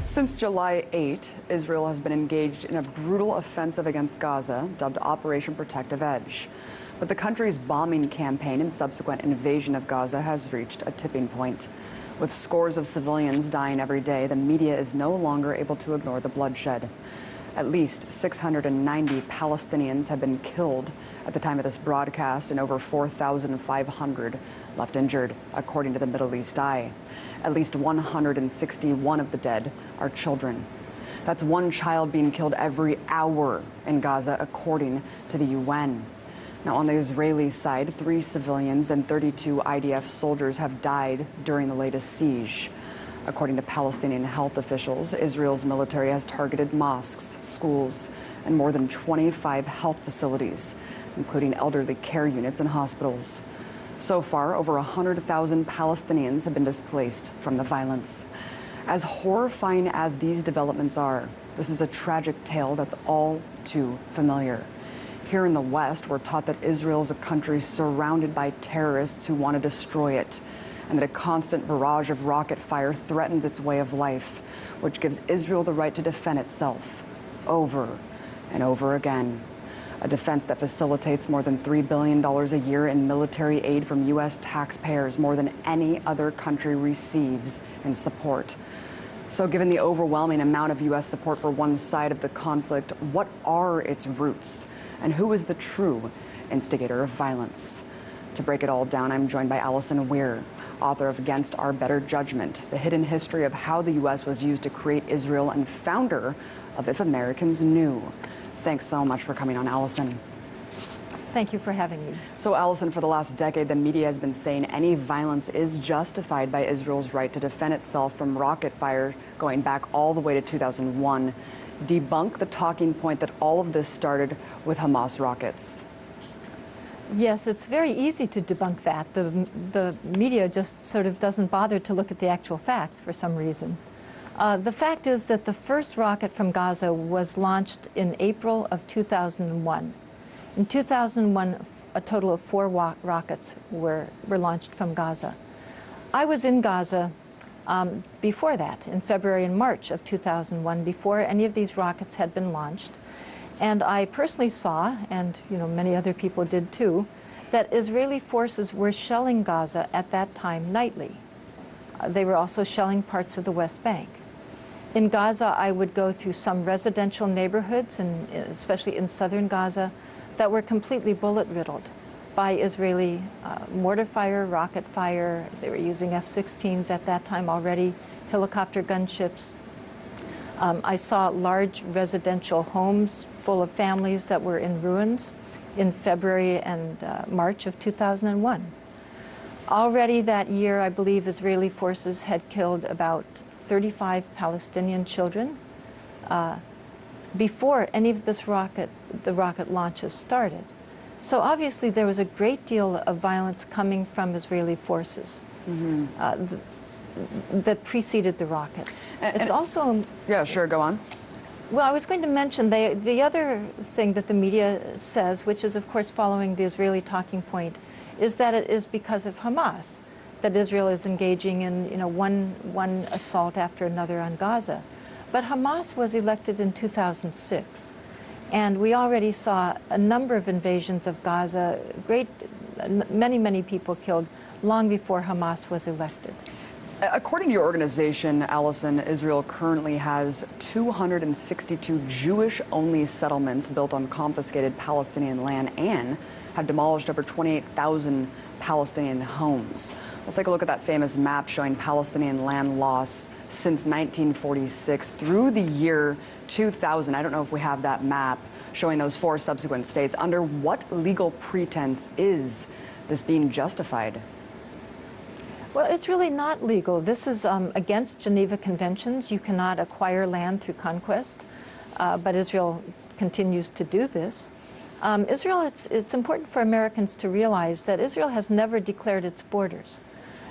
Since July 8, Israel has been engaged in a brutal offensive against Gaza, dubbed Operation Protective Edge. But the country's bombing campaign and subsequent invasion of Gaza has reached a tipping point. With scores of civilians dying every day, the media is no longer able to ignore the bloodshed. At least 690 Palestinians have been killed at the time of this broadcast and over 4,500 left injured, according to the Middle East Eye. At least 161 of the dead are children. That's one child being killed every hour in Gaza, according to the UN. Now, on the Israeli side, 3 civilians and 32 IDF soldiers have died during the latest siege. According to Palestinian health officials, Israel's military has targeted mosques, schools, and more than 25 health facilities, including elderly care units and hospitals. So far, over 100,000 Palestinians have been displaced from the violence. As horrifying as these developments are, this is a tragic tale that's all too familiar. Here in the West, we're taught that Israel is a country surrounded by terrorists who want to destroy it, and that a constant barrage of rocket fire threatens its way of life, which gives Israel the right to defend itself over and over again. A defense that facilitates more than $3 billion a year in military aid from U.S. taxpayers, more than any other country receives in support. So given the overwhelming amount of U.S. support for one side of the conflict, what are its roots? And who is the true instigator of violence? To break it all down, I'm joined by Allison Weir, author of Against Our Better Judgment, the hidden history of how the U.S. was used to create Israel, and founder of If Americans Knew. Thanks so much for coming on, Allison. Thank you for having me. So, Allison, for the last decade, the media has been saying any violence is justified by Israel's right to defend itself from rocket fire going back all the way to 2001. Debunk the talking point that all of this started with Hamas rockets. Yes, it's very easy to debunk that. The media just sort of doesn't bother to look at the actual facts for some reason. The fact is that the first rocket from Gaza was launched in April of 2001. In 2001, a total of 4 rockets were launched from Gaza. I was in Gaza before that, in February and March of 2001, before any of these rockets had been launched. And I personally saw, and many other people did too, that Israeli forces were shelling Gaza at that time nightly. They were also shelling parts of the West Bank. In Gaza, I would go through some residential neighborhoods, and especially in southern Gaza, that were completely bullet-riddled by Israeli mortar fire, rocket fire. They were using F-16s at that time already, helicopter gunships. I saw large residential homes full of families that were in ruins in February and March of 2001. Already that year, I believe Israeli forces had killed about 35 Palestinian children before any of the rocket launches started. So obviously there was a great deal of violence coming from Israeli forces. That preceded the rockets. It's also... Yeah, sure, go on. Well, I was going to mention the other thing that the media says, which is of course following the Israeli talking point, is that it is because of Hamas that Israel is engaging in one assault after another on Gaza. But Hamas was elected in 2006, and we already saw a number of invasions of Gaza, many people killed long before Hamas was elected. According to your organization, Allison, Israel currently has 262 Jewish-only settlements built on confiscated Palestinian land and have demolished over 28,000 Palestinian homes. Let's take a look at that famous map showing Palestinian land loss since 1946 through the year 2000. I don't know if we have that map showing those 4 subsequent states. Under what legal pretense is this being justified? Well, it's really not legal. This is against Geneva Conventions. You cannot acquire land through conquest, but Israel continues to do this. It's important for Americans to realize that Israel has never declared its borders.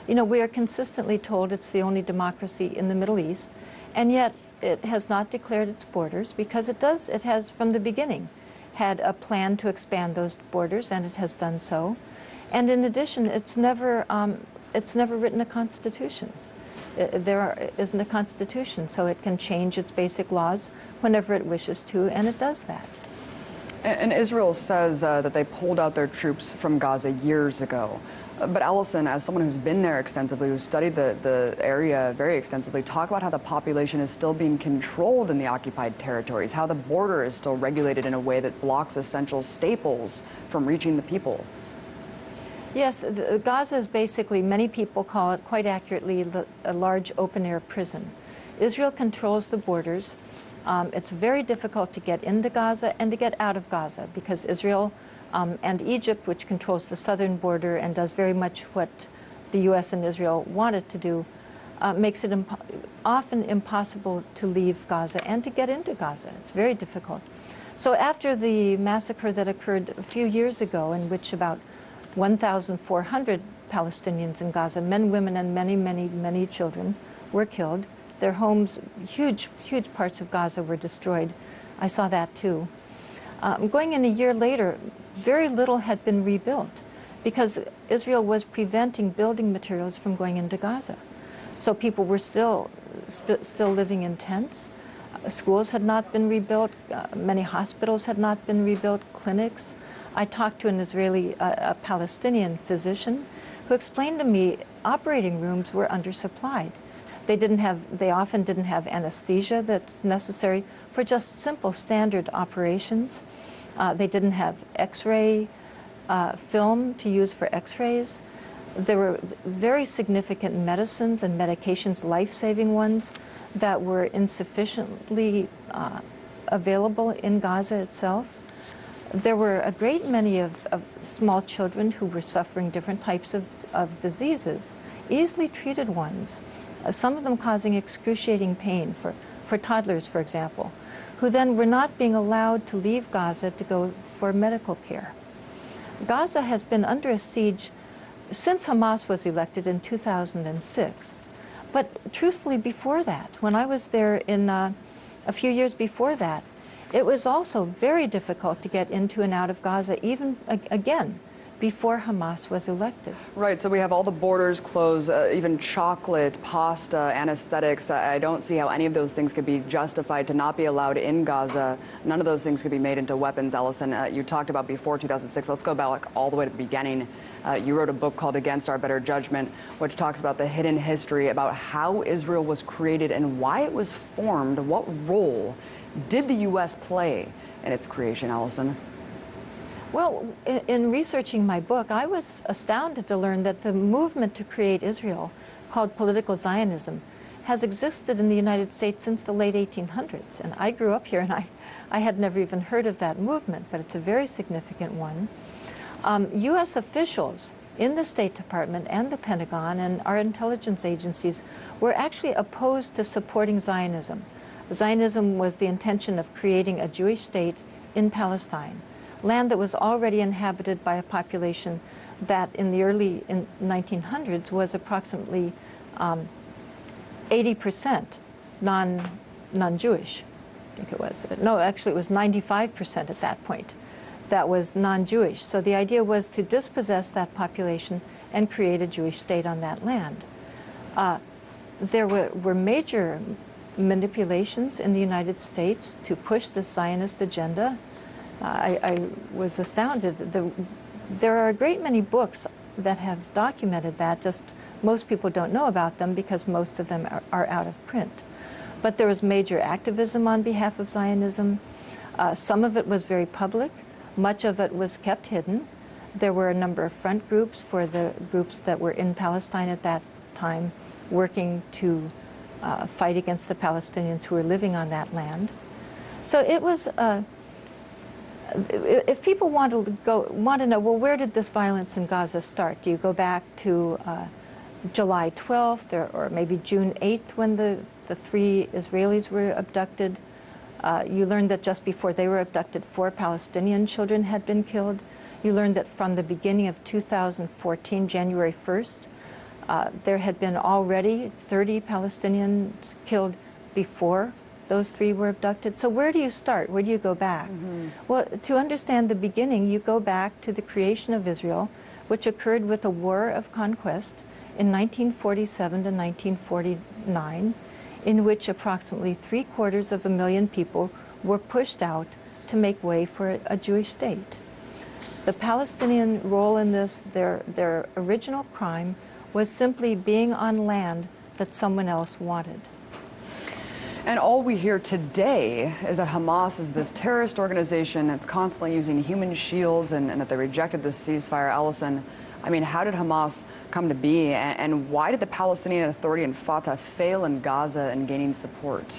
We are consistently told it's the only democracy in the Middle East, And yet it has not declared its borders because it has from the beginning had a plan to expand those borders, and it has done so. And in addition, it's never written a constitution. There isn't a constitution, so it can change its basic laws whenever it wishes to, and it does that. And Israel says that they pulled out their troops from Gaza years ago. But Allison, as someone who's been there extensively, who's studied the area very extensively, talk about how the population is still being controlled in the occupied territories, how the border is still regulated in a way that blocks essential staples from reaching the people. Yes, Gaza is basically, many people call it quite accurately, a large open-air prison. Israel controls the borders. It's very difficult to get into Gaza and to get out of Gaza because Israel and Egypt, which controls the southern border and does very much what the U.S. and Israel want it to do, makes it often impossible to leave Gaza and to get into Gaza. It's very difficult. So after the massacre that occurred a few years ago, in which about 1,400 Palestinians in Gaza, men, women, and many, many, many children were killed. Their homes, huge parts of Gaza were destroyed. I saw that too. Going in a year later, very little had been rebuilt because Israel was preventing building materials from going into Gaza. So people were still living in tents. Schools had not been rebuilt. Many hospitals had not been rebuilt, clinics. I talked to an Israeli, a Palestinian physician who explained to me operating rooms were undersupplied. They often didn't have anesthesia that's necessary for just simple standard operations. They didn't have X-ray film to use for X-rays. There were very significant medicines and medications, life-saving ones, that were insufficiently available in Gaza itself. There were a great many of small children who were suffering different types of diseases, easily treated ones, some of them causing excruciating pain for toddlers, for example, who then were not being allowed to leave Gaza to go for medical care. Gaza has been under a siege since Hamas was elected in 2006. But truthfully, before that, when I was there in a few years before that, it was also very difficult to get into and out of Gaza, even again, before Hamas was elected. Right, so we have all the borders closed, even chocolate, pasta, anesthetics. I don't see how any of those things could be justified to not be allowed in Gaza. None of those things could be made into weapons, Allison. You talked about before 2006. Let's go back all the way to the beginning. You wrote a book called Against Our Better Judgment, which talks about the hidden history about how Israel was created and why it was formed. What role did the U.S. play in its creation, Allison? Well, in researching my book, I was astounded to learn that the movement to create Israel, called political Zionism, has existed in the United States since the late 1800s. And I grew up here, and I had never even heard of that movement, but it's a very significant one. U.S. officials in the State Department and the Pentagon and our intelligence agencies were actually opposed to supporting Zionism. Zionism was the intention of creating a Jewish state in Palestine, land that was already inhabited by a population that in the early 1900s was approximately 80% non-Jewish, I think it was. No, actually it was 95% at that point that was non-Jewish. So the idea was to dispossess that population and create a Jewish state on that land. There were major manipulations in the United States to push the Zionist agenda. I was astounded. There are a great many books that have documented that, just most people don't know about them because most of them are out of print. But there was major activism on behalf of Zionism. Some of it was very public. Much of it was kept hidden. There were a number of front groups for the groups that were in Palestine at that time working to fight against the Palestinians who were living on that land. So it was, if people want to know, well, where did this violence in Gaza start? Do you go back to July 12th or maybe June 8th when the 3 Israelis were abducted? You learned that just before they were abducted, 4 Palestinian children had been killed. You learned that from the beginning of 2014, January 1st, there had been already 30 Palestinians killed before those three were abducted. So where do you start? Where do you go back? Well, to understand the beginning, you go back to the creation of Israel, which occurred with a war of conquest in 1947 to 1949, in which approximately 750,000 people were pushed out to make way for a Jewish state. The Palestinian role in this, their original crime, was simply being on land that someone else wanted. And all we hear today is that Hamas is this terrorist organization that's constantly using human shields and that they rejected this ceasefire. Allison, I mean, how did Hamas come to be, and why did the Palestinian Authority and Fatah fail in Gaza in gaining support?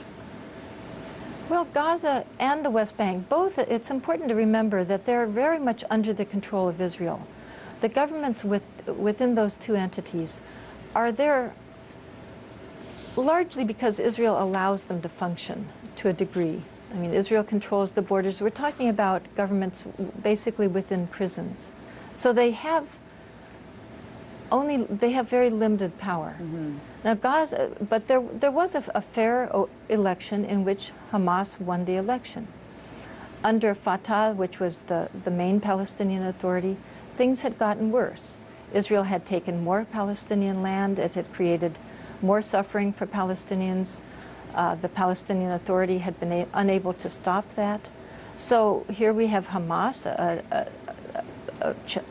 Well, Gaza and the West Bank, both, it's important to remember that they're very much under the control of Israel. The governments within those two entities are there largely because Israel allows them to function to a degree. I mean, Israel controls the borders. We're talking about governments basically within prisons. So they have very limited power. Now Gaza, but there was a fair election in which Hamas won the election. Under Fatah, which was the main Palestinian Authority, things had gotten worse. Israel had taken more Palestinian land. It had created more suffering for Palestinians. The Palestinian Authority had been unable to stop that. So here we have Hamas,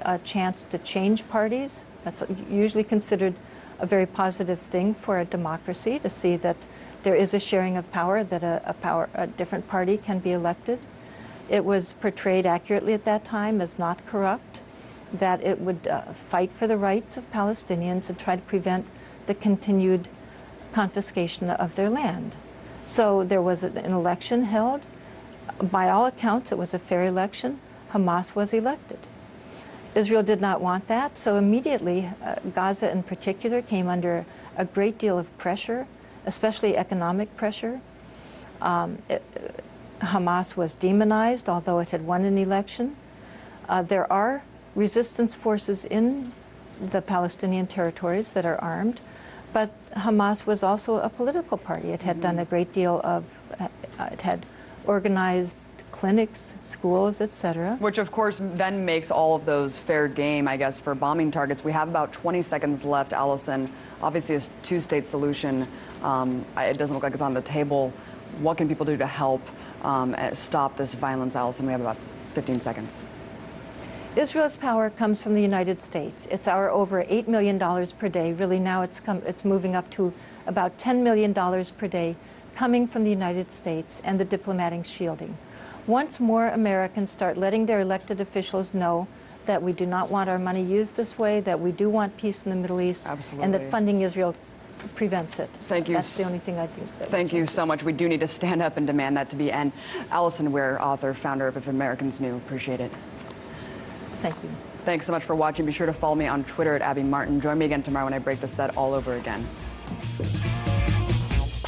a chance to change parties. That's usually considered a very positive thing for a democracy, to see that there is a sharing of power, that a different party can be elected. It was portrayed accurately at that time as not corrupt, that it would fight for the rights of Palestinians and try to prevent the continued confiscation of their land. So there was an election held. By all accounts, it was a fair election. Hamas was elected. Israel did not want that, so immediately Gaza in particular came under a great deal of pressure, especially economic pressure. Hamas was demonized, although it had won an election. There are resistance forces in the Palestinian territories that are armed, but Hamas was also a political party. It had done a great deal of, it had organized clinics, schools, etc. Which, of course, then makes all of those fair game, I guess, for bombing targets. We have about 20 seconds left, Allison. Obviously, a two-state solution, it doesn't look like it's on the table. What can people do to help stop this violence, Allison? We have about 15 seconds. Israel's power comes from the United States. It's our over $8 million per day. Really now it's moving up to about $10 million per day coming from the United States and the diplomatic shielding. Once more Americans start letting their elected officials know that we do not want our money used this way, that we do want peace in the Middle East, Absolutely. And that funding Israel prevents it. Thank you. That's the only thing I think. Thank you so much. We do need to stand up and demand that to be end. Allison Weir, author, founder of If Americans Knew. Appreciate it. Thank you. Thanks so much for watching. Be sure to follow me on Twitter at Abby Martin. Join me again tomorrow when I break the set all over again.